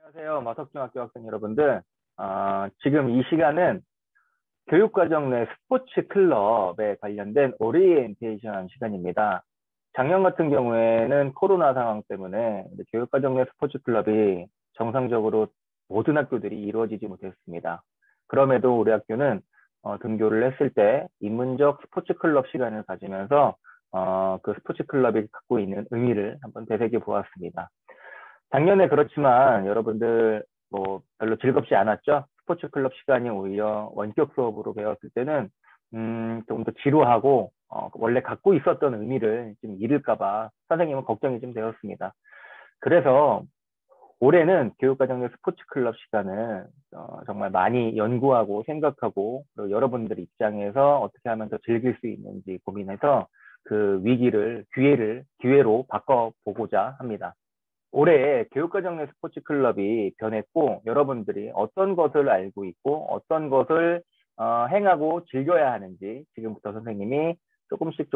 안녕하세요. 마석중학교 학생 여러분들. 지금 이 시간은 교육과정 내 스포츠 클럽에 관련된 오리엔테이션 시간입니다. 작년 같은 경우에는 코로나 상황 때문에 교육과정 내 스포츠 클럽이 정상적으로 모든 학교들이 이루어지지 못했습니다. 그럼에도 우리 학교는 등교를 했을 때 인문적 스포츠 클럽 시간을 가지면서 그 스포츠 클럽이 갖고 있는 의미를 한번 되새겨 보았습니다. 작년에 그렇지만 여러분들 뭐 별로 즐겁지 않았죠? 스포츠 클럽 시간이 오히려 원격 수업으로 배웠을 때는 조금 더 지루하고 원래 갖고 있었던 의미를 좀 잃을까 봐 선생님은 걱정이 좀 되었습니다. 그래서 올해는 교육과정의 스포츠 클럽 시간을 정말 많이 연구하고 생각하고 그리고 여러분들 입장에서 어떻게 하면 더 즐길 수 있는지 고민해서 그 위기를 기회로 바꿔보고자 합니다. 올해 교육과정 내 스포츠 클럽이 변했고 여러분들이 어떤 것을 알고 있고 어떤 것을 행하고 즐겨야 하는지 지금부터 선생님이 조금씩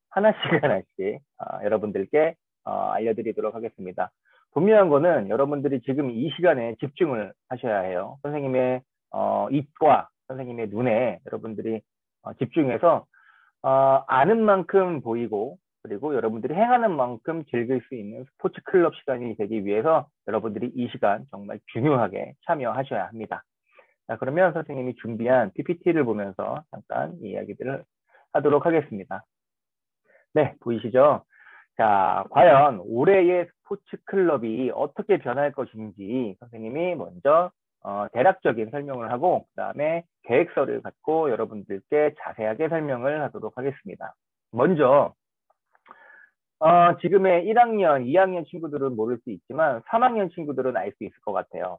하나씩 하나씩 여러분들께 알려드리도록 하겠습니다. 분명한 거는 여러분들이 지금 이 시간에 집중을 하셔야 해요. 선생님의 입과 선생님의 눈에 여러분들이 집중해서 아는 만큼 보이고 그리고 여러분들이 행하는 만큼 즐길 수 있는 스포츠 클럽 시간이 되기 위해서 여러분들이 이 시간 정말 중요하게 참여하셔야 합니다. 자, 그러면 선생님이 준비한 PPT를 보면서 잠깐 이야기들을 하도록 하겠습니다. 네, 보이시죠? 자, 과연 올해의 스포츠 클럽이 어떻게 변할 것인지 선생님이 먼저 대략적인 설명을 하고 그 다음에 계획서를 갖고 여러분들께 자세하게 설명을 하도록 하겠습니다. 먼저 지금의 1학년, 2학년 친구들은 모를 수 있지만 3학년 친구들은 알 수 있을 것 같아요.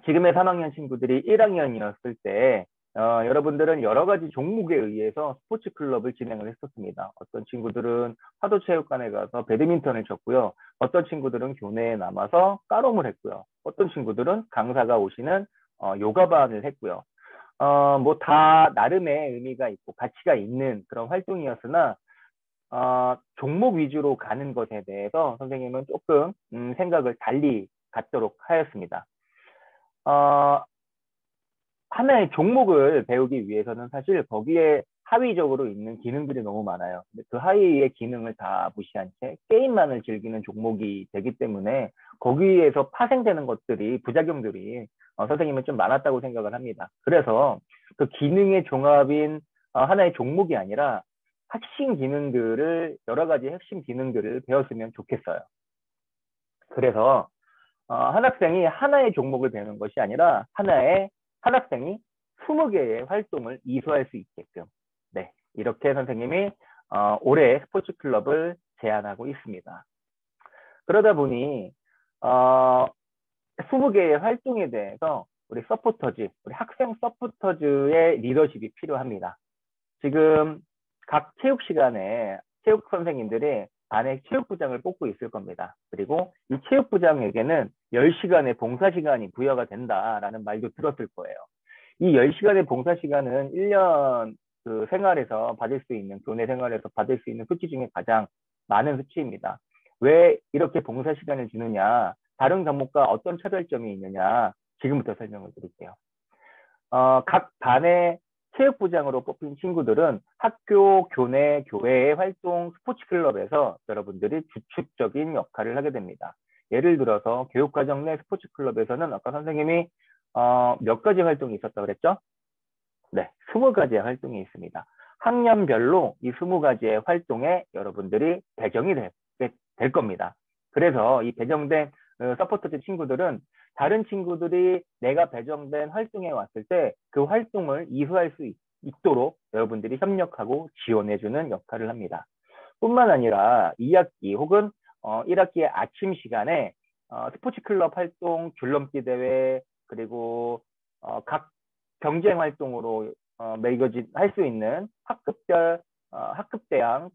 지금의 3학년 친구들이 1학년이었을 때 여러분들은 여러 가지 종목에 의해서 스포츠 클럽을 진행을 했었습니다. 어떤 친구들은 파도체육관에 가서 배드민턴을 쳤고요. 어떤 친구들은 교내에 남아서 까롬을 했고요. 어떤 친구들은 강사가 오시는 요가반을 했고요. 뭐 다 나름의 의미가 있고 가치가 있는 그런 활동이었으나 종목 위주로 가는 것에 대해서 선생님은 조금 생각을 달리 갖도록 하였습니다. 하나의 종목을 배우기 위해서는 사실 거기에 하위적으로 있는 기능들이 너무 많아요. 그 하위의 기능을 다 무시한 채 게임만을 즐기는 종목이 되기 때문에 거기에서 파생되는 것들이 부작용들이 선생님은 좀 많았다고 생각을 합니다. 그래서 그 기능의 종합인 하나의 종목이 아니라 핵심 기능들을 여러 가지 핵심 기능들을 배웠으면 좋겠어요. 그래서 한 학생이 하나의 종목을 배우는 것이 아니라 한 학생이 20개의 활동을 이수할 수 있게끔 네 이렇게 선생님이 올해 스포츠 클럽을 제안하고 있습니다. 그러다 보니 20개의 활동에 대해서 우리 학생 서포터즈의 리더십이 필요합니다. 지금 각 체육 시간에 체육 선생님들이 안에 체육부장을 뽑고 있을 겁니다. 그리고 이 체육부장에게는 10시간의 봉사 시간이 부여가 된다라는 말도 들었을 거예요. 이 10시간의 봉사 시간은 1년 그 생활에서 받을 수 있는, 교내 생활에서 받을 수 있는 수치 중에 가장 많은 수치입니다. 왜 이렇게 봉사 시간을 주느냐, 다른 과목과 어떤 차별점이 있느냐, 지금부터 설명을 드릴게요. 각 반의 체육부장으로 뽑힌 친구들은 학교, 교내, 교회의 활동 스포츠 클럽에서 여러분들이 주축적인 역할을 하게 됩니다. 예를 들어서 교육과정 내 스포츠 클럽에서는 아까 선생님이 몇 가지 활동이 있었다고 그랬죠? 네, 20가지의 활동이 있습니다. 학년별로 이 20가지의 활동에 여러분들이 배정이 될 겁니다. 그래서 이 배정된 서포터즈 친구들은 다른 친구들이 내가 배정된 활동에 왔을 때 그 활동을 이수할 수 있도록 여러분들이 협력하고 지원해주는 역할을 합니다. 뿐만 아니라 2학기 혹은 1학기의 아침 시간에 스포츠 클럽 활동, 줄넘기 대회, 그리고 각 경쟁 활동으로 할 수 있는 학급별, 학급대항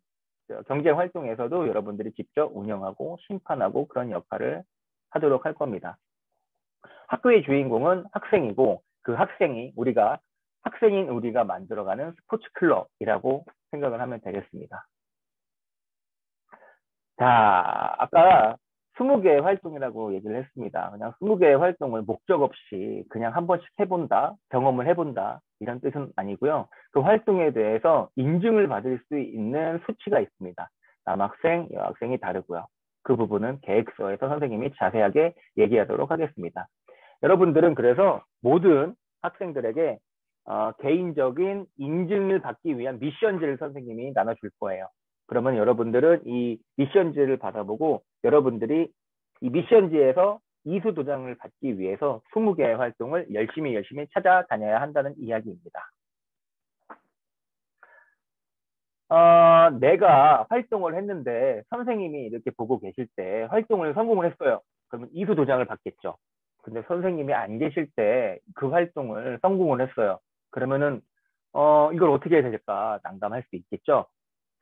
경쟁 활동에서도 여러분들이 직접 운영하고 심판하고 그런 역할을 하도록 할 겁니다. 학교의 주인공은 학생이고 그 학생인 우리가 만들어가는 스포츠 클럽이라고 생각을 하면 되겠습니다. 자, 아까 20개의 활동이라고 얘기를 했습니다. 그냥 20개의 활동을 목적 없이 그냥 한 번씩 해본다, 경험을 해본다, 이런 뜻은 아니고요. 그 활동에 대해서 인증을 받을 수 있는 수치가 있습니다. 남학생, 여학생이 다르고요. 그 부분은 계획서에서 선생님이 자세하게 얘기하도록 하겠습니다. 여러분들은 그래서 모든 학생들에게 개인적인 인증을 받기 위한 미션지를 선생님이 나눠줄 거예요. 그러면 여러분들은 이 미션지를 받아보고 여러분들이 이 미션지에서 이수 도장을 받기 위해서 20개의 활동을 열심히 찾아다녀야 한다는 이야기입니다. 내가 활동을 했는데 선생님이 이렇게 보고 계실 때 활동을 성공을 했어요. 그러면 이수 도장을 받겠죠. 근데 선생님이 안 계실 때 그 활동을 성공을 했어요. 그러면은 이걸 어떻게 해야 될까 난감할 수 있겠죠.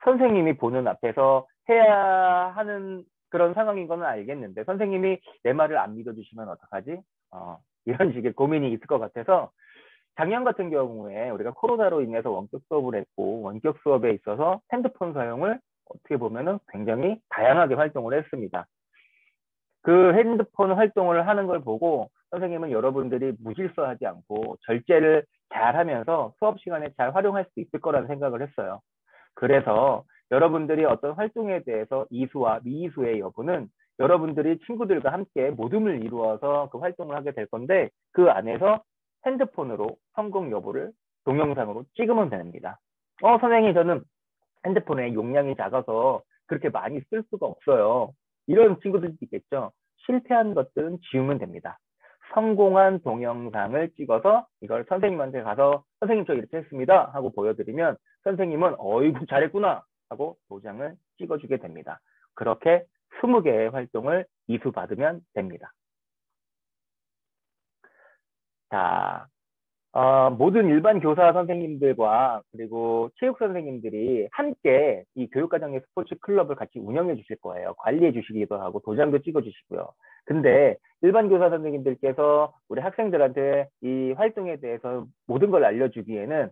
선생님이 보는 앞에서 해야 하는 그런 상황인 거는 알겠는데 선생님이 내 말을 안 믿어주시면 어떡하지? 이런 식의 고민이 있을 것 같아서 작년 같은 경우에 우리가 코로나로 인해서 원격 수업을 했고 원격 수업에 있어서 핸드폰 사용을 어떻게 보면은 굉장히 다양하게 활동을 했습니다. 그 핸드폰 활동을 하는 걸 보고 선생님은 여러분들이 무질서하지 않고 절제를 잘 하면서 수업 시간에 잘 활용할 수 있을 거라는 생각을 했어요. 그래서 여러분들이 어떤 활동에 대해서 이수와 미이수의 여부는 여러분들이 친구들과 함께 모둠을 이루어서 그 활동을 하게 될 건데 그 안에서 핸드폰으로 성공 여부를 동영상으로 찍으면 됩니다. 선생님 저는 핸드폰의 용량이 작아서 그렇게 많이 쓸 수가 없어요. 이런 친구들도 있겠죠. 실패한 것들은 지우면 됩니다. 성공한 동영상을 찍어서 이걸 선생님한테 가서 선생님 저 이렇게 했습니다 하고 보여드리면 선생님은 어이구 잘했구나 하고 도장을 찍어주게 됩니다. 그렇게 20개의 활동을 이수받으면 됩니다. 자, 모든 일반 교사 선생님들과 그리고 체육 선생님들이 함께 이 교육과정의 스포츠 클럽을 같이 운영해 주실 거예요. 관리해 주시기도 하고 도장도 찍어 주시고요. 근데 일반 교사 선생님들께서 우리 학생들한테 이 활동에 대해서 모든 걸 알려주기에는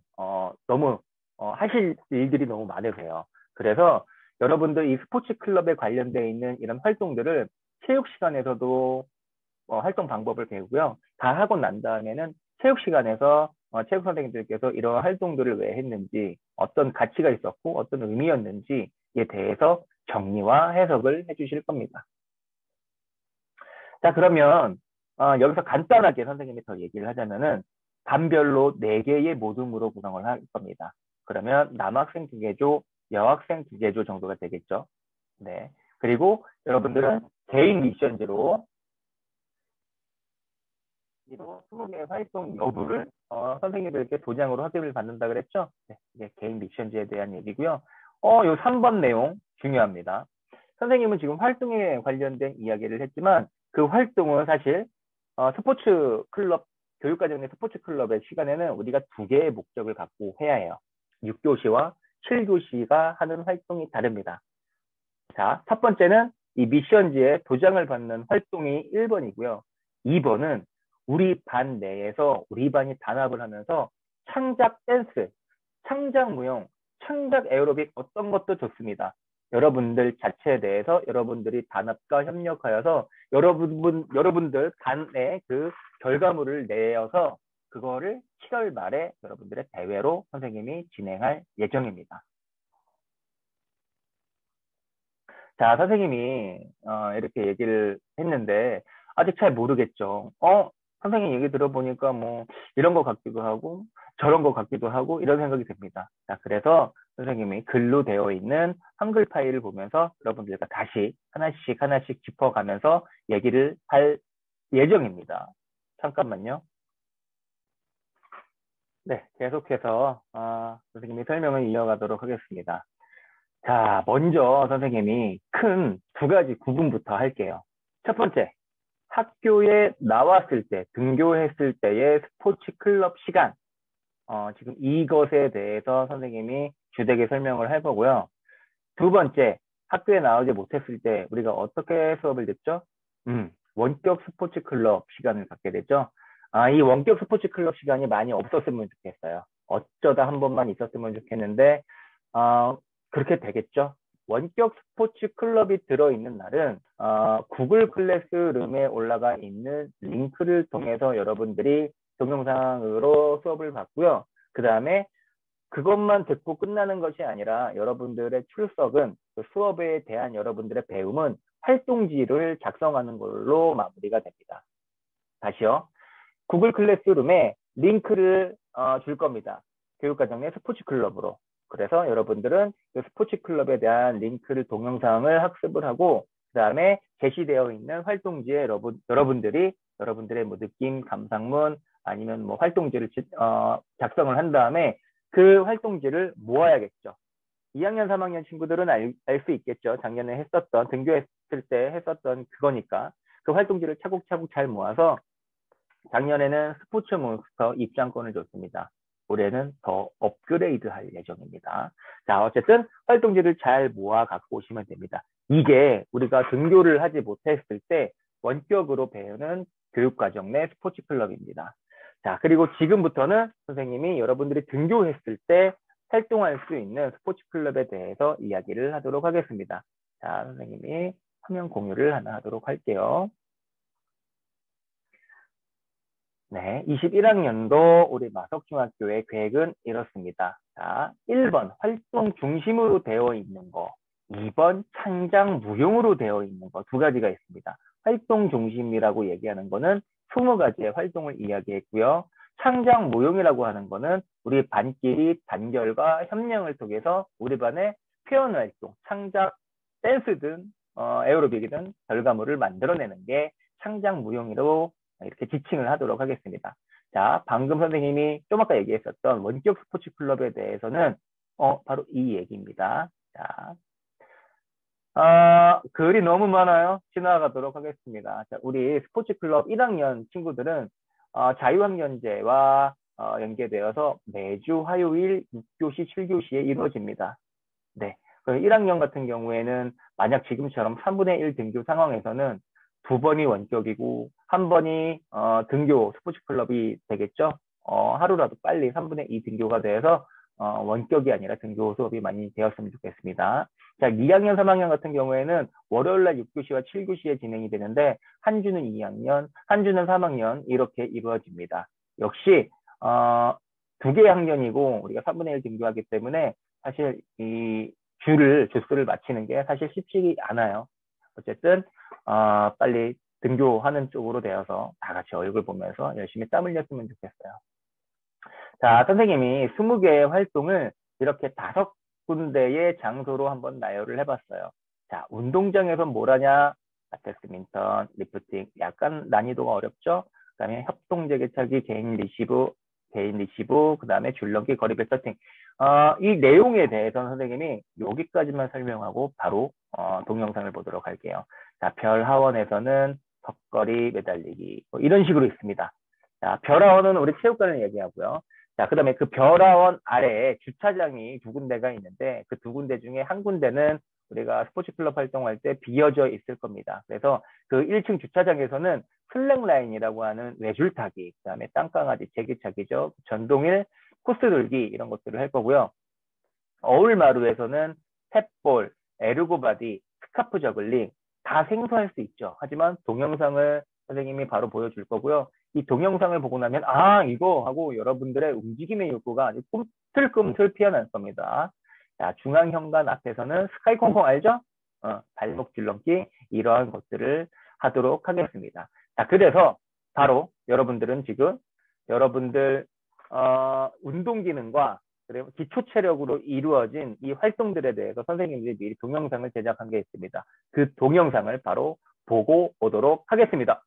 너무 하실 일들이 너무 많으세요. 그래서 여러분들 이 스포츠 클럽에 관련되어 있는 이런 활동들을 체육 시간에서도 활동 방법을 배우고요. 다 하고 난 다음에는 체육 시간에서 체육 선생님들께서 이러한 활동들을 왜 했는지, 어떤 가치가 있었고 어떤 의미였는지에 대해서 정리와 해석을 해주실 겁니다. 자, 그러면 여기서 간단하게 선생님이 더 얘기를 하자면은 반별로 4개의 모둠으로 구성을 할 겁니다. 그러면 남학생 2개조, 여학생 2개조 정도가 되겠죠. 네. 그리고 여러분들은 개인 미션제로 20개의 활동 여부를 선생님들께 도장으로 확인을 받는다 그랬죠? 네, 이게 개인 미션지에 대한 얘기고요. 요 3번 내용 중요합니다. 선생님은 지금 활동에 관련된 이야기를 했지만 그 활동은 사실 스포츠 클럽, 교육과정의 스포츠 클럽의 시간에는 우리가 2개의 목적을 갖고 해야 해요. 6교시와 7교시가 하는 활동이 다릅니다. 자, 첫 번째는 이 미션지에 도장을 받는 활동이 1번이고요. 2번은 우리 반 내에서 우리 반이 단합을 하면서 창작 댄스, 창작 무용, 창작 에어로빅 어떤 것도 좋습니다. 여러분들 자체에 대해서 여러분들이 단합과 협력하여서 여러분들 간의 그 결과물을 내어서 그거를 7월 말에 여러분들의 대회로 선생님이 진행할 예정입니다. 자, 선생님이 이렇게 얘기를 했는데 아직 잘 모르겠죠. 선생님 얘기 들어보니까 뭐 이런 거 같기도 하고 저런 거 같기도 하고 이런 생각이 듭니다. 자, 그래서 선생님이 글로 되어 있는 한글 파일을 보면서 여러분들과 다시 하나씩 짚어가면서 얘기를 할 예정입니다. 잠깐만요. 네, 계속해서 선생님이 설명을 이어가도록 하겠습니다. 자, 먼저 선생님이 큰 2가지 구분부터 할게요. 첫 번째, 학교에 나왔을 때, 등교했을 때의 스포츠 클럽 시간. 지금 이것에 대해서 선생님이 주되게 설명을 해보고요. 2번째, 학교에 나오지 못했을 때 우리가 어떻게 수업을 듣죠? 원격 스포츠 클럽 시간을 갖게 되죠. 이 원격 스포츠 클럽 시간이 많이 없었으면 좋겠어요. 어쩌다 한 번만 있었으면 좋겠는데, 그렇게 되겠죠? 원격 스포츠 클럽이 들어있는 날은 구글 클래스룸에 올라가 있는 링크를 통해서 여러분들이 동영상으로 수업을 받고요. 그 다음에 그것만 듣고 끝나는 것이 아니라 여러분들의 출석은 그 수업에 대한 여러분들의 배움은 활동지를 작성하는 걸로 마무리가 됩니다. 다시요. 구글 클래스룸에 링크를 줄 겁니다. 교육과정 내 스포츠 클럽으로. 그래서 여러분들은 그 스포츠 클럽에 대한 링크를 동영상을 학습을 하고 그 다음에 게시되어 있는 활동지에 여러분들의 뭐 느낌, 감상문 아니면 뭐 활동지를 작성을 한 다음에 그 활동지를 모아야겠죠. 2학년, 3학년 친구들은 알 수 있겠죠. 작년에 했었던, 등교했을 때 했었던 그거니까. 그 활동지를 차곡차곡 잘 모아서 작년에는 스포츠 몬스터 입장권을 줬습니다. 올해는 더 업그레이드 할 예정입니다. 자, 어쨌든 활동지를 잘 모아 갖고 오시면 됩니다. 이게 우리가 등교를 하지 못했을 때 원격으로 배우는 교육과정 내 스포츠 클럽입니다. 자, 그리고 지금부터는 선생님이 여러분들이 등교했을 때 활동할 수 있는 스포츠 클럽에 대해서 이야기를 하도록 하겠습니다. 자, 선생님이 화면 공유를 하나 하도록 할게요. 네, 21학년도 우리 마석중학교의 계획은 이렇습니다. 자, 1번 활동 중심으로 되어 있는 거, 2번 창작 무용으로 되어 있는 거 두 가지가 있습니다. 활동 중심이라고 얘기하는 거는 20가지의 활동을 이야기했고요. 창작 무용이라고 하는 거는 우리 반끼리 단결과 협력을 통해서 우리 반의 표현 활동, 창작, 댄스든 에어로빅이든 결과물을 만들어내는 게 창작 무용으로 이렇게 지칭을 하도록 하겠습니다. 자, 방금 선생님이 좀 아까 얘기했었던 원격 스포츠 클럽에 대해서는 바로 이 얘기입니다. 자, 글이 너무 많아요. 지나가도록 하겠습니다. 자, 우리 스포츠 클럽 1학년 친구들은 자유학년제와 연계되어서 매주 화요일 6교시, 7교시에 이루어집니다. 네. 1학년 같은 경우에는 만약 지금처럼 3분의 1 등교 상황에서는 2번이 원격이고 1번이 등교 스포츠 클럽이 되겠죠. 하루라도 빨리 3분의 2 등교가 돼서 원격이 아니라 등교 수업이 많이 되었으면 좋겠습니다. 자, 2학년, 3학년 같은 경우에는 월요일날 6교시와 7교시에 진행이 되는데 한 주는 2학년, 한 주는 3학년 이렇게 이루어집니다. 역시 2개의 학년이고 우리가 3분의 1 등교하기 때문에 사실 이 주수를 맞추는 게 사실 쉽지 않아요. 어쨌든 빨리 등교하는 쪽으로 되어서 다 같이 얼굴 보면서 열심히 땀 흘렸으면 좋겠어요. 자, 선생님이 20개의 활동을 이렇게 5군데의 장소로 한번 나열을 해봤어요. 자, 운동장에서 뭘 하냐? 배드민턴, 리프팅, 약간 난이도가 어렵죠? 그 다음에 협동제개차기, 개인 리시브, 그 다음에 줄넘기, 거리배 서팅. 이 내용에 대해서는 선생님이 여기까지만 설명하고 바로 동영상을 보도록 할게요. 자, 별하원에서는 턱걸이, 매달리기 뭐 이런 식으로 있습니다. 자, 별하원은 우리 체육관을 얘기하고요. 자, 그 다음에 그 별하원 아래에 주차장이 2군데가 있는데 그 2군데 중에 한 군데는 우리가 스포츠 클럽 활동할 때 비어져 있을 겁니다. 그래서 그 1층 주차장에서는 슬랙라인이라고 하는 외줄타기, 그 다음에 땅강아지, 제기차기죠, 전동일, 코스 돌기 이런 것들을 할 거고요. 어울마루에서는 탭볼, 에르고바디, 스카프 저글링 다 생소할 수 있죠. 하지만 동영상을 선생님이 바로 보여줄 거고요. 이 동영상을 보고 나면 이거 하고 여러분들의 움직임의 욕구가 아주 꿈틀꿈틀 피어날 겁니다. 자, 중앙 현관 앞에서는 스카이콩콩 알죠? 발목 줄넘기 이러한 것들을 하도록 하겠습니다. 자, 그래서 바로 여러분들은 지금 여러분들 운동 기능과 그리고 기초 체력으로 이루어진 이 활동들에 대해서 선생님들이 미리 동영상을 제작한 게 있습니다. 그 동영상을 바로 보고 오도록 하겠습니다.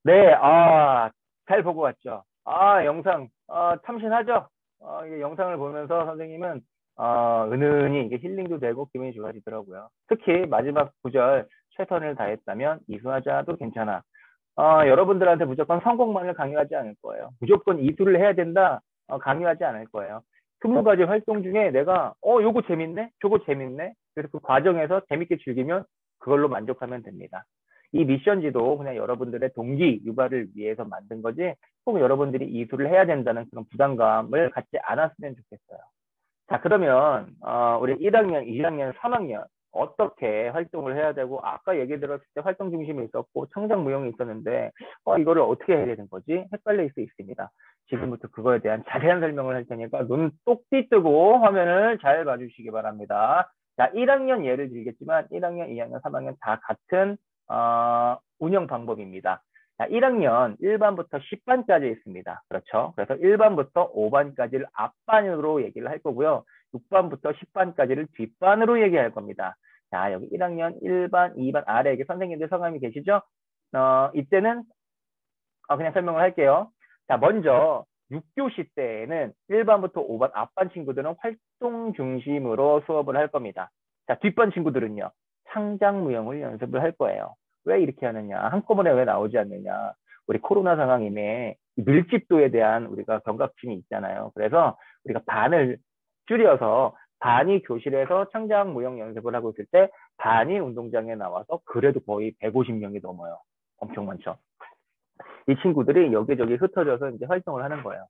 네, 잘 보고 왔죠. 영상, 참신하죠? 이게 영상을 보면서 선생님은, 은은히 이게 힐링도 되고 기분이 좋아지더라고요. 특히 마지막 구절, 최선을 다했다면 이수하자도 괜찮아. 여러분들한테 무조건 성공만을 강요하지 않을 거예요. 무조건 이수를 해야 된다, 강요하지 않을 거예요. 20가지 활동 중에 내가, 요거 재밌네? 저거 재밌네? 그래서 그 과정에서 재밌게 즐기면 그걸로 만족하면 됩니다. 이 미션지도 그냥 여러분들의 동기 유발을 위해서 만든 거지, 꼭 여러분들이 이수를 해야 된다는 그런 부담감을 갖지 않았으면 좋겠어요. 자, 그러면 우리 1학년, 2학년, 3학년 어떻게 활동을 해야 되고, 아까 얘기 들었을 때 활동 중심이 있었고 창작 무용이 있었는데 이거를 어떻게 해야 되는 거지? 헷갈릴 수 있습니다. 지금부터 그거에 대한 자세한 설명을 할 테니까 눈 똑띠 뜨고 화면을 잘 봐주시기 바랍니다. 자, 1학년 예를 들겠지만 1학년, 2학년, 3학년 다 같은 운영 방법입니다. 자, 1학년 1반부터 10반까지 있습니다. 그렇죠? 그래서 1반부터 5반까지를 앞반으로 얘기를 할 거고요. 6반부터 10반까지를 뒷반으로 얘기할 겁니다. 자, 여기 1학년 1반, 2반 아래 여기 선생님들 성함이 계시죠? 이때는 그냥 설명을 할게요. 자, 먼저 6교시 때에는 1반부터 5반 앞반 친구들은 활동 중심으로 수업을 할 겁니다. 자, 뒷반 친구들은요. 창작무용을 연습을 할 거예요. 왜 이렇게 하느냐? 한꺼번에 왜 나오지 않느냐? 우리 코로나 상황임에 밀집도에 대한 우리가 경각심이 있잖아요. 그래서 우리가 반을 줄여서 반이 교실에서 창작무용 연습을 하고 있을 때 반이 운동장에 나와서 그래도 거의 150명이 넘어요. 엄청 많죠. 이 친구들이 여기저기 흩어져서 이제 활동을 하는 거예요.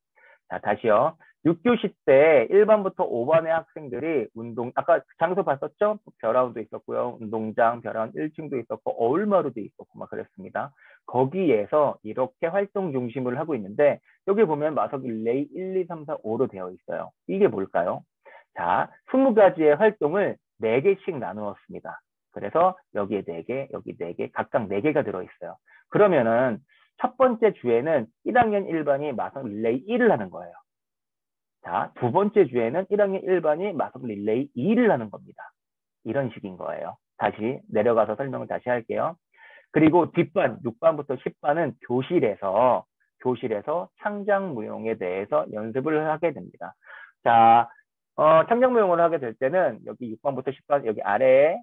자, 다시요. 6교시 때 1반부터 5반의 학생들이 아까 장소 봤었죠? 벼라운도 있었고요. 운동장, 벼라운 1층도 있었고, 어울마루도 있었고, 막 그랬습니다. 거기에서 이렇게 활동 중심을 하고 있는데, 여기 보면 마석 릴레이 1, 2, 3, 4, 5로 되어 있어요. 이게 뭘까요? 자, 20가지의 활동을 4개씩 나누었습니다. 그래서 여기에 4개, 여기 4개, 각각 4개가 들어있어요. 그러면은 첫 번째 주에는 1학년 1반이 마석 릴레이 1을 하는 거예요. 자, 두 번째 주에는 1학년 1반이 마석 릴레이 2를 하는 겁니다. 이런 식인 거예요. 다시 내려가서 설명을 다시 할게요. 그리고 뒷반, 6반부터 10반은 교실에서 창작무용에 대해서 연습을 하게 됩니다. 자, 창작무용을 하게 될 때는 여기 6반부터 10반 여기 아래에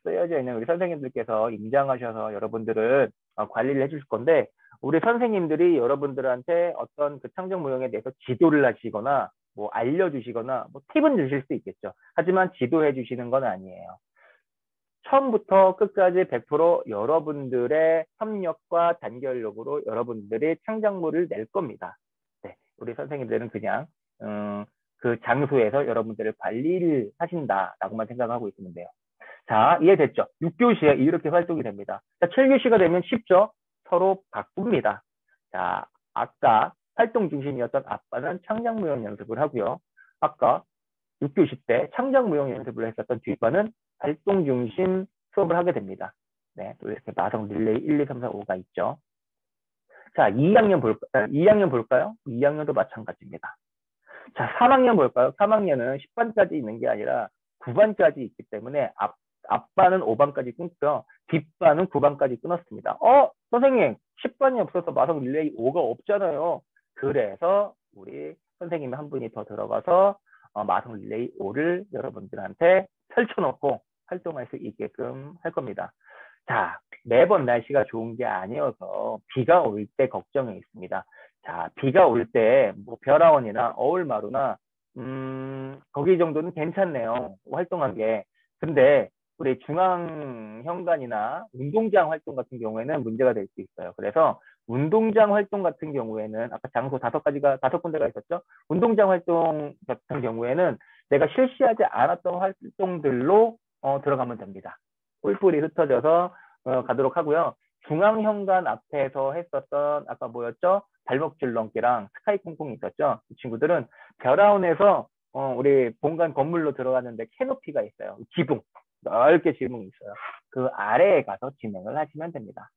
쓰여져 있는 우리 선생님들께서 임장하셔서 여러분들은 관리를 해주실 건데, 우리 선생님들이 여러분들한테 어떤 그 창작무용에 대해서 지도를 하시거나 뭐 알려주시거나 뭐 팁은 주실 수 있겠죠. 하지만 지도해 주시는 건 아니에요. 처음부터 끝까지 100% 여러분들의 협력과 단결력으로 여러분들이 창작물을 낼 겁니다. 네, 우리 선생님들은 그냥 그 장소에서 여러분들을 관리를 하신다라고만 생각하고 있으면 돼요. 자, 이해됐죠? 6교시에 이렇게 활동이 됩니다. 자, 7교시가 되면 쉽죠? 서로 바꿉니다. 자, 아까 활동 중심이었던 아빠는 창작무용 연습을 하고요. 아까 6교시 때 창작무용 연습을 했었던 뒷반은 활동 중심 수업을 하게 됩니다. 네, 또 이렇게 마성 릴레이 1, 2, 3, 4, 5가 있죠. 자, 2학년 볼까요? 2학년도 마찬가지입니다. 자, 3학년 볼까요? 3학년은 10반까지 있는 게 아니라 9반까지 있기 때문에 앞반은 5반까지 끊고요. 뒷반은 9반까지 끊었습니다. 선생님, 10반이 없어서 마성 릴레이 5가 없잖아요. 그래서 우리 선생님이 한 분이 더 들어가서 마성 릴레이 5를 여러분들한테 펼쳐놓고 활동할 수 있게끔 할 겁니다. 자, 매번 날씨가 좋은 게 아니어서 비가 올 때 걱정이 있습니다. 자, 비가 올 때 뭐 벼라원이나 어울마루나 거기 정도는 괜찮네요. 활동하기에. 근데 우리 중앙현관이나 운동장 활동 같은 경우에는 문제가 될 수 있어요. 그래서 운동장 활동 같은 경우에는 아까 장소 5군데가 있었죠. 운동장 활동 같은 경우에는 내가 실시하지 않았던 활동들로 들어가면 됩니다. 뿔뿔이 흩어져서 가도록 하고요. 중앙현관 앞에서 했었던 아까 뭐였죠? 발목 줄넘기랑 스카이 콩콩이 있었죠. 이 친구들은 벼라운에서 우리 본관 건물로 들어가는데 캐노피가 있어요. 지붕, 넓게 지붕이 있어요. 그 아래에 가서 진행을 하시면 됩니다.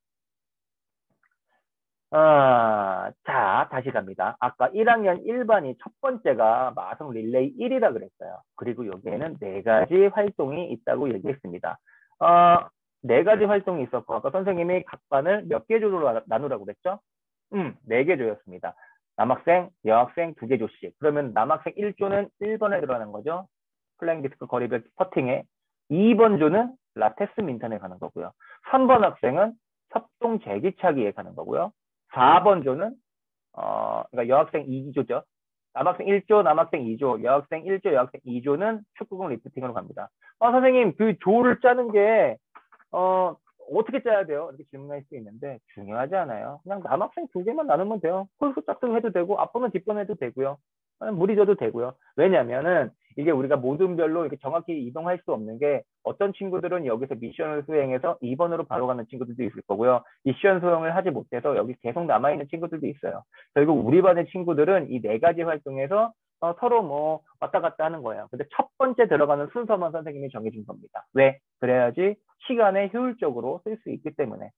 자, 다시 갑니다. 아까 1학년 1반이 첫 번째가 마성 릴레이 1이라 그랬어요. 그리고 여기에는 4가지 활동이 있다고 얘기했습니다. 네 가지 활동이 있었고 아까 선생님이 각 반을 몇 개 조로 나누라고 그랬죠? 네 개 조였습니다. 남학생, 여학생 2개 조씩. 그러면 남학생 1조는 1번에 들어가는 거죠. 플라잉 디스크 거리별 퍼팅에. 2번 조는 라테스 민턴에 가는 거고요. 3번 학생은 협동 제기차기에 가는 거고요. 4번 조는 그러니까 여학생 2조죠. 남학생 1조, 남학생 2조, 여학생 1조, 여학생 2조는 축구공 리프팅으로 갑니다. 선생님, 그 조를 짜는 게 어떻게 짜야 돼요? 이렇게 질문할 수 있는데 중요하지 않아요. 그냥 남학생 2개만 나누면 돼요. 홀수 짝등 해도 되고 앞번호 뒷번호 해도 되고요. 무리 줘도 되고요. 왜냐면은 이게 우리가 모든별로 이렇게 정확히 이동할 수 없는 게 어떤 친구들은 여기서 미션을 수행해서 2번으로 바로 가는 친구들도 있을 거고요. 미션 수행을 하지 못해서 여기 계속 남아있는 친구들도 있어요. 결국 우리 반의 친구들은 이 네 가지 활동에서 서로 뭐 왔다 갔다 하는 거예요. 근데 첫 번째 들어가는 순서만 선생님이 정해준 겁니다. 왜? 그래야지 시간에 효율적으로 쓸 수 있기 때문에.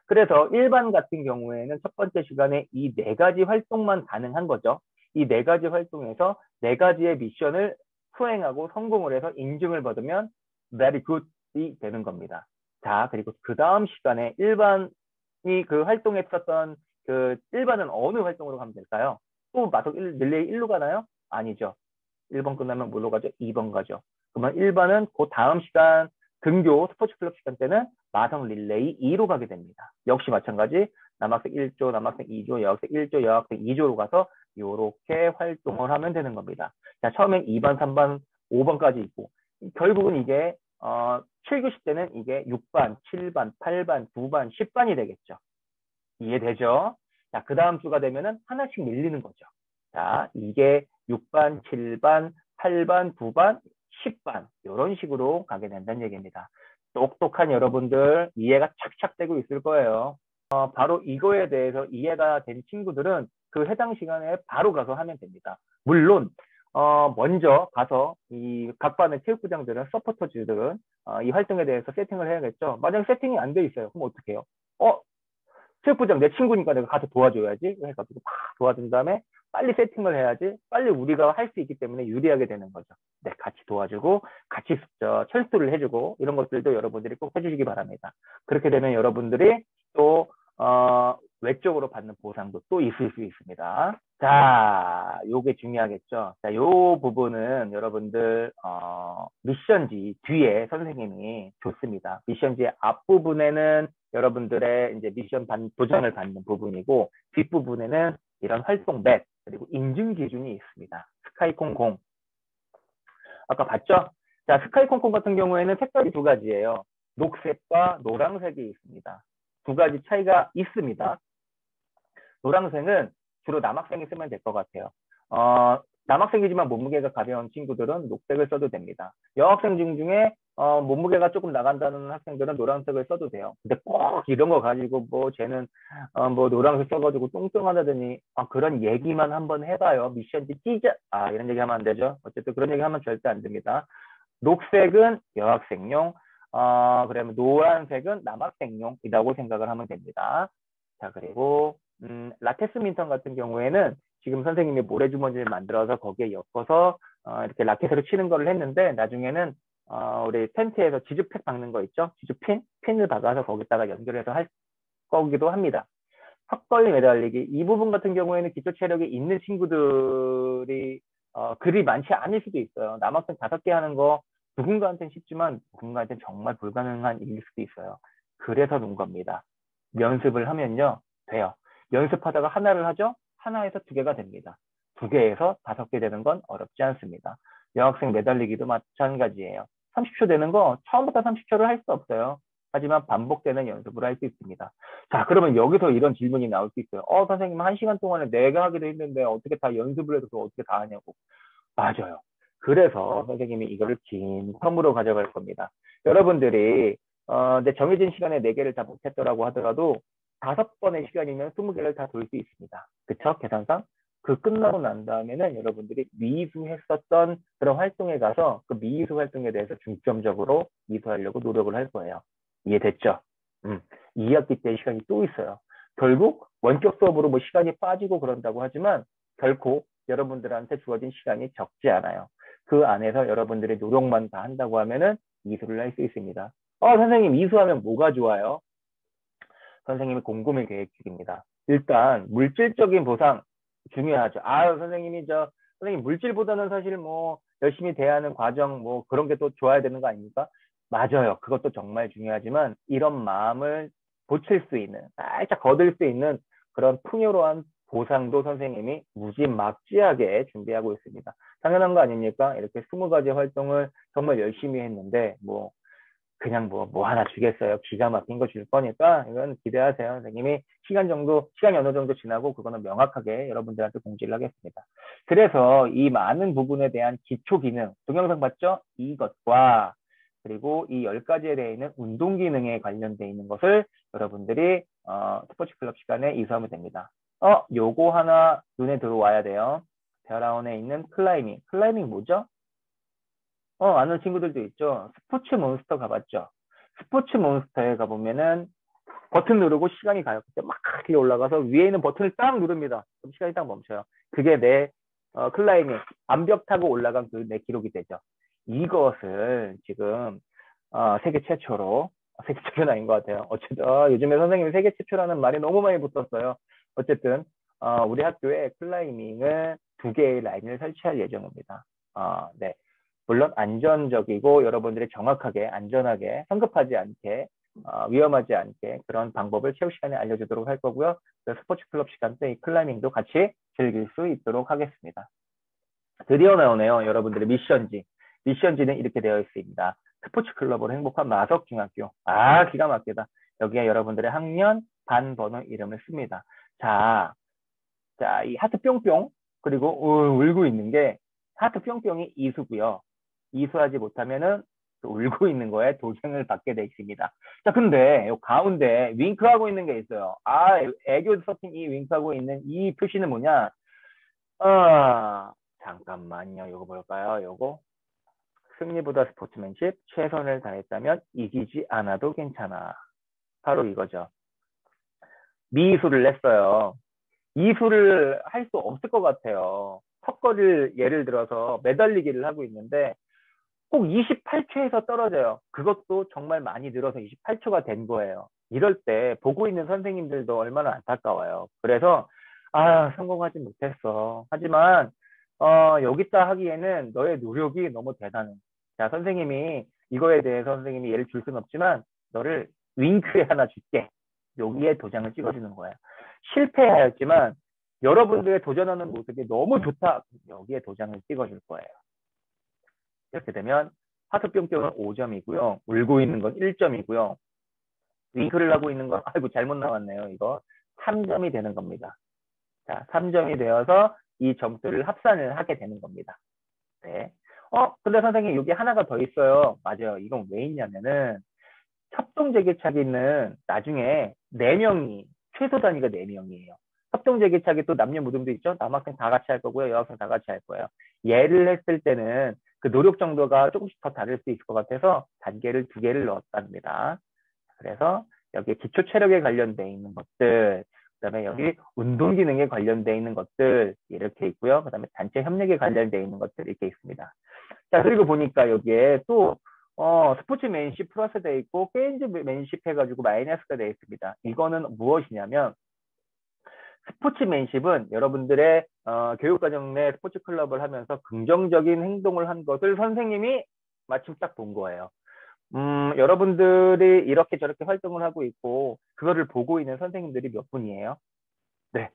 그래서 일반 같은 경우에는 첫 번째 시간에 이 네 가지 활동만 가능한 거죠. 이 네 가지 활동에서 네 가지의 미션을 수행하고 성공을 해서 인증을 받으면 very good이 되는 겁니다. 자, 그리고 그 다음 시간에 일반이 그 활동했었던 그 일반은 어느 활동으로 가면 될까요? 또 마속 릴레이 1로 가나요? 아니죠. 1번 끝나면 뭘로 가죠? 2번 가죠. 그러면 1번은 그 다음 시간 등교 스포츠 클럽 시간 때는 마성 릴레이 2로 가게 됩니다. 역시 마찬가지 남학생 1조, 남학생 2조, 여학생 1조, 여학생 2조로 가서 이렇게 활동을 하면 되는 겁니다. 자, 처음엔 2번, 3번, 5번까지 있고 결국은 이게 7교시 때는 이게 6반, 7반, 8반, 9반, 10반이 되겠죠. 이해되죠? 자, 그 다음 주가 되면은 하나씩 밀리는 거죠. 자, 이게 6반, 7반, 8반, 9반, 10반 이런 식으로 가게 된다는 얘기입니다. 똑똑한 여러분들 이해가 착착 되고 있을 거예요. 바로 이거에 대해서 이해가 된 친구들은 그 해당 시간에 바로 가서 하면 됩니다. 물론 먼저 가서 이 각 반의 체육부장들은 서포터즈들은 이 활동에 대해서 세팅을 해야겠죠. 만약 세팅이 안 돼 있어요. 그럼 어떻게 해요? 체육부장 내 친구니까 내가 가서 도와줘야지. 해가지고 막 도와준 다음에 빨리 세팅을 해야지. 빨리 우리가 할 수 있기 때문에 유리하게 되는 거죠. 네, 같이 도와주고 같이 철수를 해주고 이런 것들도 여러분들이 꼭 해주시기 바랍니다. 그렇게 되면 여러분들이 또 외적으로 받는 보상도 또 있을 수 있습니다. 자, 요게 중요하겠죠. 자, 요 부분은 여러분들 미션지 뒤에 선생님이 줬습니다. 미션지 앞부분에는 여러분들의 이제 미션 도전을 받는 부분이고 뒷부분에는 이런 활동 맵 그리고 인증 기준이 있습니다. 스카이콩콩 아까 봤죠? 자, 스카이콩콩 같은 경우에는 색깔이 두 가지예요. 녹색과 노란색이 있습니다. 두 가지 차이가 있습니다. 노란색은 주로 남학생이 쓰면 될 것 같아요. 남학생이지만 몸무게가 가벼운 친구들은 녹색을 써도 됩니다. 여학생 중에 몸무게가 조금 나간다는 학생들은 노란색을 써도 돼요. 근데 꼭 이런 거 가지고 뭐 쟤는 뭐 노란색 써가지고 뚱뚱하다더니 그런 얘기만 한번 해봐요. 미션지 찢어 이런 얘기 하면 안 되죠. 어쨌든 그런 얘기 하면 절대 안 됩니다. 녹색은 여학생용, 그러면 노란색은 남학생용이라고 생각을 하면 됩니다. 자, 그리고 라테스 민턴 같은 경우에는 지금 선생님이 모래주머니를 만들어서 거기에 엮어서 이렇게 라켓으로 치는 거를 했는데 나중에는 우리 텐트에서 지주팩 박는 거 있죠? 지주핀? 핀을 박아서 거기다가 연결해서 할 거기도 합니다. 턱걸이 매달리기 이 부분 같은 경우에는 기초 체력이 있는 친구들이 그리 많지 않을 수도 있어요. 남학생 5개 하는 거 누군가한테는 쉽지만 누군가한테는 정말 불가능한 일일 수도 있어요. 그래서 놓은 겁니다. 연습을 하면요 돼요. 연습하다가 하나를 하죠? 하나에서 2개가 됩니다. 2개에서 5개 되는 건 어렵지 않습니다. 여학생 매달리기도 마찬가지예요. 30초 되는 거 처음부터 30초를 할 수 없어요. 하지만 반복되는 연습을 할 수 있습니다. 자, 그러면 여기서 이런 질문이 나올 수 있어요. 선생님 1시간 동안에 내가 하기도 했는데 어떻게 다 연습을 해서 그걸 어떻게 다 하냐고. 맞아요. 그래서 선생님이 이거를 긴 텀으로 가져갈 겁니다. 여러분들이 내 정해진 시간에 4개를 다 못했더라고 하더라도 5번의 시간이면 20개를 다 돌 수 있습니다. 그쵸? 계산상? 그 끝나고 난 다음에는 여러분들이 미수했었던 그런 활동에 가서 그 미수 활동에 대해서 중점적으로 미수하려고 노력을 할 거예요. 이해됐죠? 2학기 때 시간이 또 있어요. 결국 원격 수업으로 뭐 시간이 빠지고 그런다고 하지만 결코 여러분들한테 주어진 시간이 적지 않아요. 그 안에서 여러분들의 노력만 다 한다고 하면은 미술을 할 수 있습니다. 선생님 이수하면 뭐가 좋아요? 선생님이 곰곰이 계획 중입니다. 일단 물질적인 보상 중요하죠. 선생님이 선생님 물질보다는 사실 뭐 열심히 대하는 과정 뭐 그런 게 또 좋아야 되는 거 아닙니까? 맞아요. 그것도 정말 중요하지만 이런 마음을 보칠 수 있는, 살짝 거둘 수 있는 그런 풍요로운 보상도 선생님이 무지막지하게 준비하고 있습니다. 당연한 거 아닙니까? 이렇게 20가지 활동을 정말 열심히 했는데 그냥 뭐 하나 주겠어요. 기가 막힌 거 줄 거니까 이건 기대하세요. 선생님이 시간이 어느 정도 지나고 그거는 명확하게 여러분들한테 공지를 하겠습니다. 그래서 이 많은 부분에 대한 기초 기능, 동영상 봤죠? 이것과 그리고 이 10가지에 대해 있는 운동 기능에 관련돼 있는 것을 여러분들이 스포츠 클럽 시간에 이수하면 됩니다. 요거 하나 눈에 들어와야 돼요. 베어라운에 있는 클라이밍. 클라이밍 뭐죠? 아는 친구들도 있죠. 스포츠 몬스터 가봤죠. 스포츠 몬스터에 가보면은 버튼 누르고 시간이 가요. 그때 막 이렇게 올라가서 위에 있는 버튼을 딱 누릅니다. 그럼 시간이 딱 멈춰요. 그게 내 클라이밍, 암벽 타고 올라간 그 내 기록이 되죠. 이것을 지금 세계 최초로, 세계 최초는 아닌 것 같아요. 어쨌든 요즘에 선생님이 세계 최초라는 말이 너무 많이 붙었어요. 어쨌든 우리 학교에 클라이밍을 2개의 라인을 설치할 예정입니다. 네. 물론 안전적이고 여러분들이 정확하게 안전하게 성급하지 않게 위험하지 않게 그런 방법을 체육 시간에 알려주도록 할 거고요. 스포츠 클럽 시간 때 이 클라이밍도 같이 즐길 수 있도록 하겠습니다. 드디어 나오네요. 여러분들의 미션지. 미션지는 이렇게 되어 있습니다. 스포츠 클럽으로 행복한 마석중학교. 기가 막히다. 여기에 여러분들의 학년, 반 번호 이름을 씁니다. 자, 이 하트 뿅뿅 그리고 울고 있는 게 하트 뿅뿅이 이수고요. 이수하지 못하면은 울고 있는 거에 도장을 받게 돼 있습니다. 자, 근데 요 가운데 윙크하고 있는 게 있어요. 애교 섞인 이 윙크하고 있는 이 표시는 뭐냐? 잠깐만요. 요거 볼까요? 요거 승리보다 스포츠맨십, 최선을 다했다면 이기지 않아도 괜찮아. 바로 이거죠. 미수를 냈어요. 이수를 할 수 없을 것 같아요. 턱걸이를 예를 들어서 매달리기를 하고 있는데 꼭 28초에서 떨어져요. 그것도 정말 많이 늘어서 28초가 된 거예요. 이럴 때 보고 있는 선생님들도 얼마나 안타까워요. 그래서 성공하지 못했어. 하지만 여기다 하기에는 너의 노력이 너무 대단해. 자, 선생님이 이거에 대해서 선생님이 예를 줄 수는 없지만 너를 윙크에 하나 줄게. 여기에 도장을 찍어주는 거예요. 실패하였지만 여러분들의 도전하는 모습이 너무 좋다. 여기에 도장을 찍어줄 거예요. 이렇게 되면 하트 뿅뿅은 5점이고요. 울고 있는 건 1점이고요. 윙크를 하고 있는 건 잘못 나왔네요. 이거 3점이 되는 겁니다. 자, 3점이 되어서 이 점수를 합산을 하게 되는 겁니다. 네. 근데 선생님 여기 하나가 더 있어요. 맞아요. 이건 왜 있냐면은 협동제기차기는 나중에 4명이 최소 단위가 4명이에요. 협동제기차기 또 남녀 무등도 있죠. 남학생 다 같이 할 거고요. 여학생 다 같이 할 거예요. 예를 했을 때는 그 노력 정도가 조금씩 더 다를 수 있을 것 같아서 단계를 2개를 넣었답니다. 그래서 여기 기초 체력에 관련돼 있는 것들, 그다음에 여기 운동 기능에 관련돼 있는 것들 이렇게 있고요. 그다음에 단체 협력에 관련돼 있는 것들 이렇게 있습니다. 자, 그리고 보니까 여기에 또 스포츠맨십 플러스 돼 있고 게임즈맨십 해가지고 마이너스가 돼 있습니다. 이거는 무엇이냐면 스포츠맨십은 여러분들의 교육과정 내 스포츠 클럽을 하면서 긍정적인 행동을 한 것을 선생님이 마침 딱 본 거예요. 여러분들이 이렇게 저렇게 활동을 하고 있고 그거를 보고 있는 선생님들이 몇 분이에요? 네,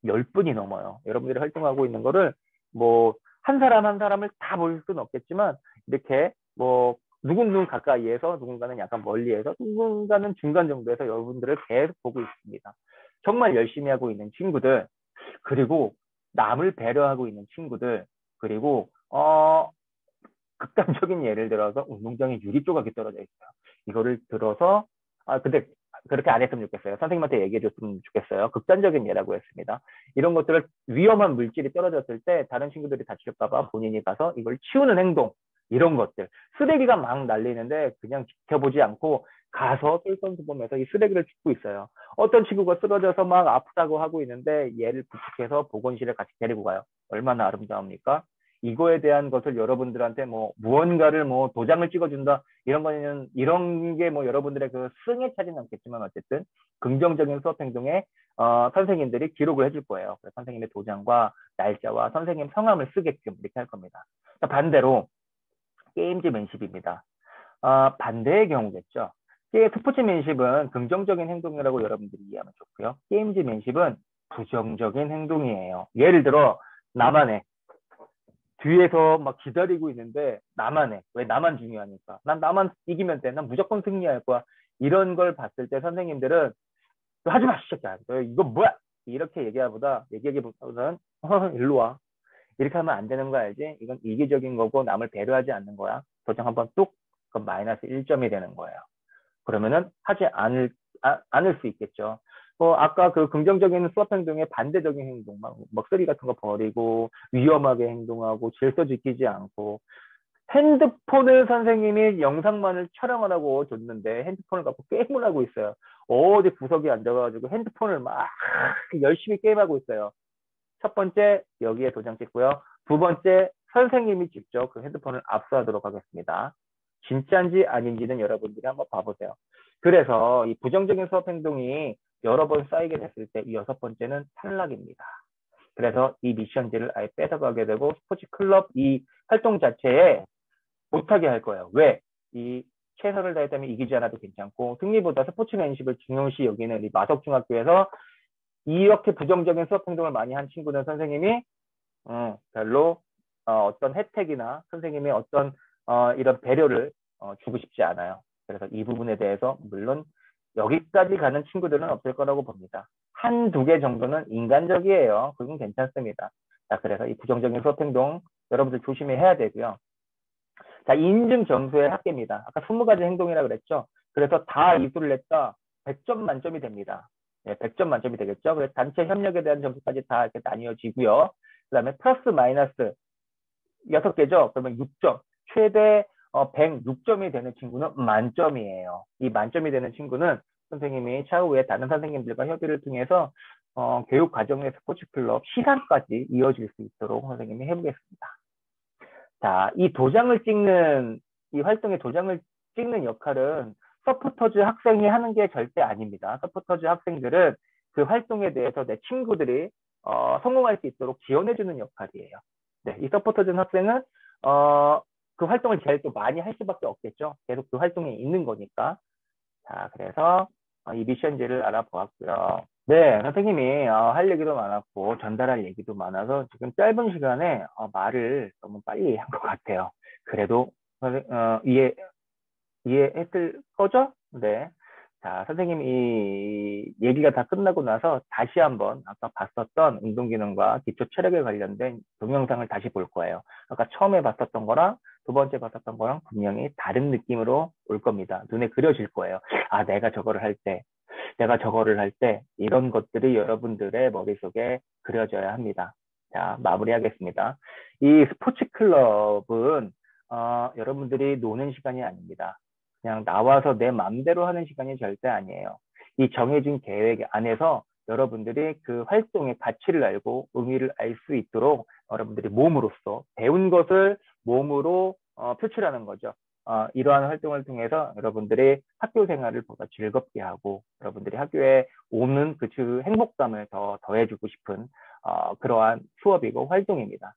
10분이 넘어요. 여러분들이 활동하고 있는 거를 뭐 한 사람 한 사람을 다 볼 수는 없겠지만 이렇게 뭐 누군가는 가까이에서 누군가는 약간 멀리에서 누군가는 중간 정도에서 여러분들을 계속 보고 있습니다. 정말 열심히 하고 있는 친구들 그리고 남을 배려하고 있는 친구들 그리고 극단적인 예를 들어서 운동장에 유리 조각이 떨어져 있어요. 이거를 들어서 근데 그렇게 안 했으면 좋겠어요. 선생님한테 얘기해 줬으면 좋겠어요. 극단적인 예라고 했습니다. 이런 것들을 위험한 물질이 떨어졌을 때 다른 친구들이 다칠까 봐 본인이 가서 이걸 치우는 행동 이런 것들 쓰레기가 막 날리는데 그냥 지켜보지 않고 가서 솔선수범해서 이 쓰레기를 줍고 있어요. 어떤 친구가 쓰러져서 막 아프다고 하고 있는데 얘를 부축해서 보건실에 같이 데리고 가요. 얼마나 아름다웁니까? 이거에 대한 것을 여러분들한테 뭐 무언가를 뭐 도장을 찍어준다 이런 거는 이런 게 뭐 여러분들의 그 승에 차지는 않겠지만 어쨌든 긍정적인 수업 행동에 선생님들이 기록을 해줄 거예요. 선생님의 도장과 날짜와 선생님 성함을 쓰게끔 이렇게 할 겁니다. 반대로 게임즈맨십입니다. 반대의 경우겠죠. 스포츠맨십은 긍정적인 행동이라고 여러분들이 이해하면 좋고요. 게임즈맨십은 부정적인 행동이에요. 예를 들어 나만 해. 뒤에서 막 기다리고 있는데 나만 해. 왜? 나만 중요하니까. 난 나만 이기면 돼. 난 무조건 승리할 거야. 이런 걸 봤을 때 선생님들은 하지 마, 새끼야. 이거 뭐야? 이렇게 얘기하기보다는 일로 와. 이렇게 하면 안 되는 거 알지? 이건 이기적인 거고 남을 배려하지 않는 거야. 도장 한번 뚝, 그럼 마이너스 1점이 되는 거예요. 그러면은 하지 않을 수 있겠죠. 아까 그 긍정적인 수업 행동에 반대적인 행동, 막 먹소리 같은 거 버리고 위험하게 행동하고 질서 지키지 않고 핸드폰을 선생님이 영상만을 촬영하라고 줬는데 핸드폰을 갖고 게임을 하고 있어요. 어디 구석에 앉아가지고 핸드폰을 막 열심히 게임하고 있어요. 첫 번째 여기에 도장 찍고요. 두 번째 선생님이 직접 그 핸드폰을 압수하도록 하겠습니다. 진짜인지 아닌지는 여러분들이 한번 봐보세요. 그래서 이 부정적인 수업 행동이 여러 번 쌓이게 됐을 때 이 여섯 번째는 탈락입니다. 그래서 이 미션지를 아예 뺏어가게 되고 스포츠 클럽 이 활동 자체에 못하게 할 거예요. 왜? 이 최선을 다했다면 이기지 않아도 괜찮고 승리보다 스포츠맨십을 중요시 여기는 이 마석중학교에서 이렇게 부정적인 수업 행동을 많이 한 친구는 선생님이 별로 어떤 혜택이나 선생님의 어떤 이런 배려를 주고 싶지 않아요. 그래서 이 부분에 대해서 물론 여기까지 가는 친구들은 없을 거라고 봅니다. 한두 개 정도는 인간적이에요. 그건 괜찮습니다. 자, 그래서 이 부정적인 수업 행동 여러분들 조심해야 되고요. 자, 인증 점수의 합계입니다. 아까 20가지 행동이라 그랬죠. 그래서 다 이수를 냈다 100점 만점이 됩니다. 네, 100점 만점이 되겠죠. 그래서 단체 협력에 대한 점수까지 다 이렇게 나뉘어지고요. 그 다음에 플러스 마이너스 6개죠. 그러면 6점. 최대 106점이 되는 친구는 만점이에요. 이 만점이 되는 친구는 선생님이 차후에 다른 선생님들과 협의를 통해서 교육 과정의 스포츠 클럽 시상까지 이어질 수 있도록 선생님이 해보겠습니다. 자, 이 활동의 도장을 찍는 역할은 서포터즈 학생이 하는 게 절대 아닙니다. 서포터즈 학생들은 그 활동에 대해서 내 친구들이 성공할 수 있도록 지원해주는 역할이에요. 네, 이 서포터즈 학생은 그 활동을 제일 또 많이 할 수밖에 없겠죠. 계속 그 활동에 있는 거니까. 자, 그래서 이 미션지를 알아보았고요. 네, 선생님이 할 얘기도 많았고 전달할 얘기도 많아서 지금 짧은 시간에 말을 너무 빨리 한 것 같아요. 그래도 이해했을 거죠? 네. 자, 선생님 이 얘기가 다 끝나고 나서 다시 한번 아까 봤었던 운동기능과 기초 체력에 관련된 동영상을 다시 볼 거예요. 아까 처음에 봤었던 거랑 두 번째 봤었던 거랑 분명히 다른 느낌으로 올 겁니다. 눈에 그려질 거예요. 아, 내가 저거를 할 때 이런 것들이 여러분들의 머릿속에 그려져야 합니다. 자, 마무리하겠습니다. 이 스포츠 클럽은 여러분들이 노는 시간이 아닙니다. 그냥 나와서 내 맘대로 하는 시간이 절대 아니에요. 이 정해진 계획 안에서 여러분들이 그 활동의 가치를 알고 의미를 알 수 있도록 여러분들이 몸으로써 배운 것을 몸으로 표출하는 거죠. 이러한 활동을 통해서 여러분들이 학교 생활을 보다 즐겁게 하고 여러분들이 학교에 오는 그 행복감을 더해주고 싶은 그러한 수업이고 활동입니다.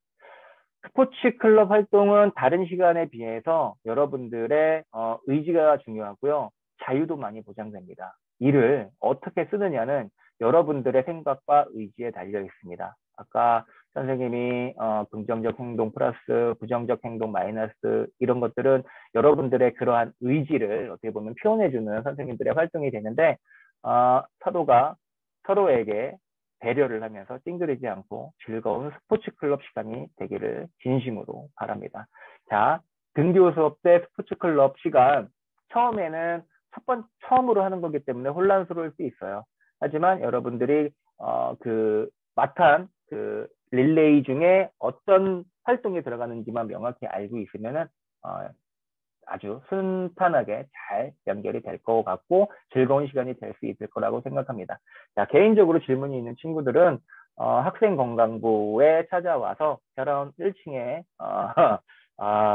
스포츠 클럽 활동은 다른 시간에 비해서 여러분들의 의지가 중요하고요. 자유도 많이 보장됩니다. 이를 어떻게 쓰느냐는 여러분들의 생각과 의지에 달려 있습니다. 아까 선생님이 긍정적 행동 플러스 부정적 행동 마이너스 이런 것들은 여러분들의 그러한 의지를 어떻게 보면 표현해주는 선생님들의 활동이 되는데 서로가 서로에게 배려를 하면서 찡그리지 않고 즐거운 스포츠 클럽 시간이 되기를 진심으로 바랍니다. 자, 등교 수업 때 스포츠 클럽 시간 처음에는 처음으로 하는 거기 때문에 혼란스러울 수 있어요. 하지만 여러분들이 맡은 그 릴레이 중에 어떤 활동이 들어가는지만 명확히 알고 있으면은 아주 순탄하게 잘 연결이 될 것 같고 즐거운 시간이 될 수 있을 거라고 생각합니다. 자, 개인적으로 질문이 있는 친구들은 학생건강부에 찾아와서 벼라운 1층에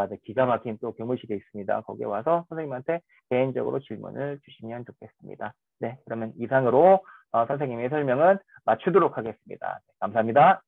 네, 기가 막힌 또 교무실이 있습니다. 거기에 와서 선생님한테 개인적으로 질문을 주시면 좋겠습니다. 네, 그러면 이상으로 선생님의 설명은 마치도록 하겠습니다. 네, 감사합니다.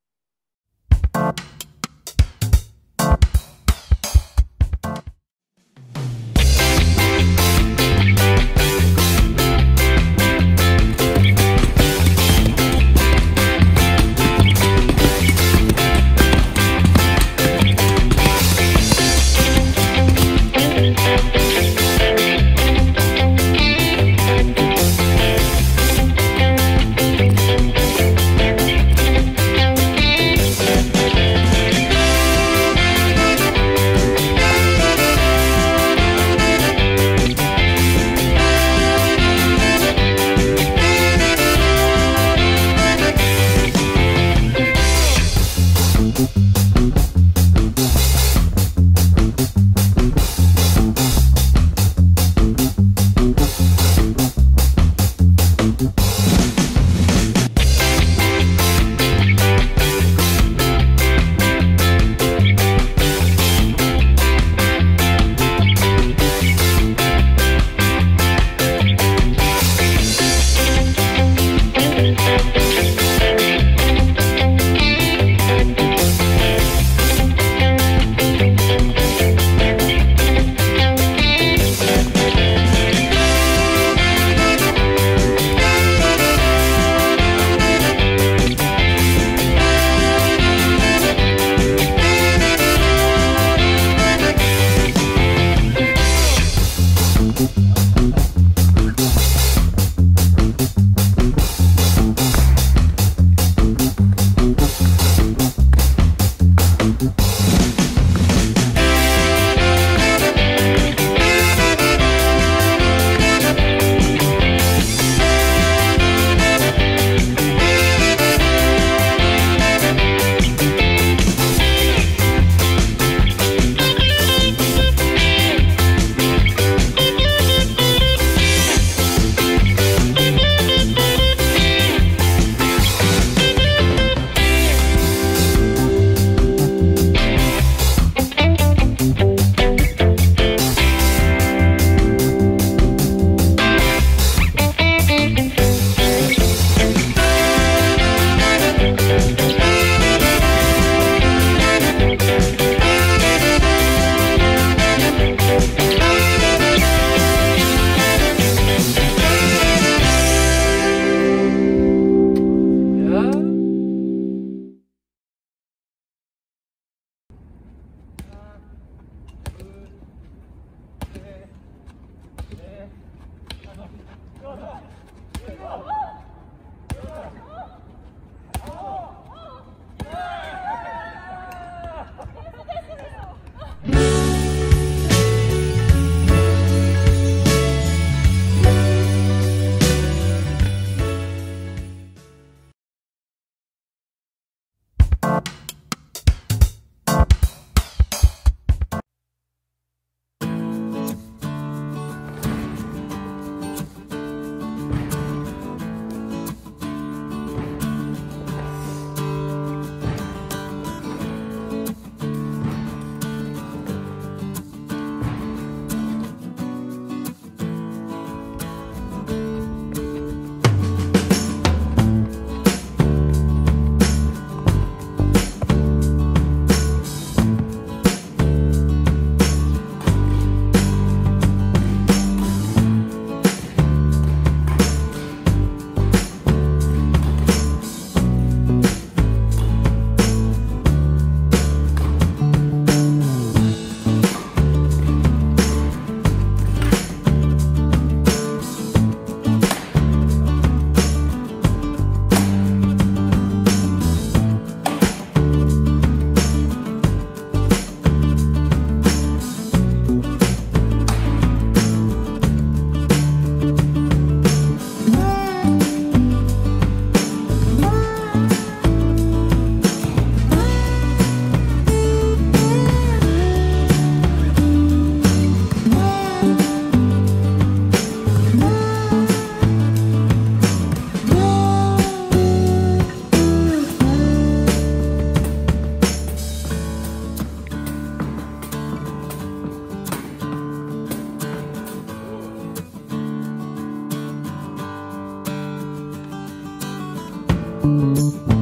네.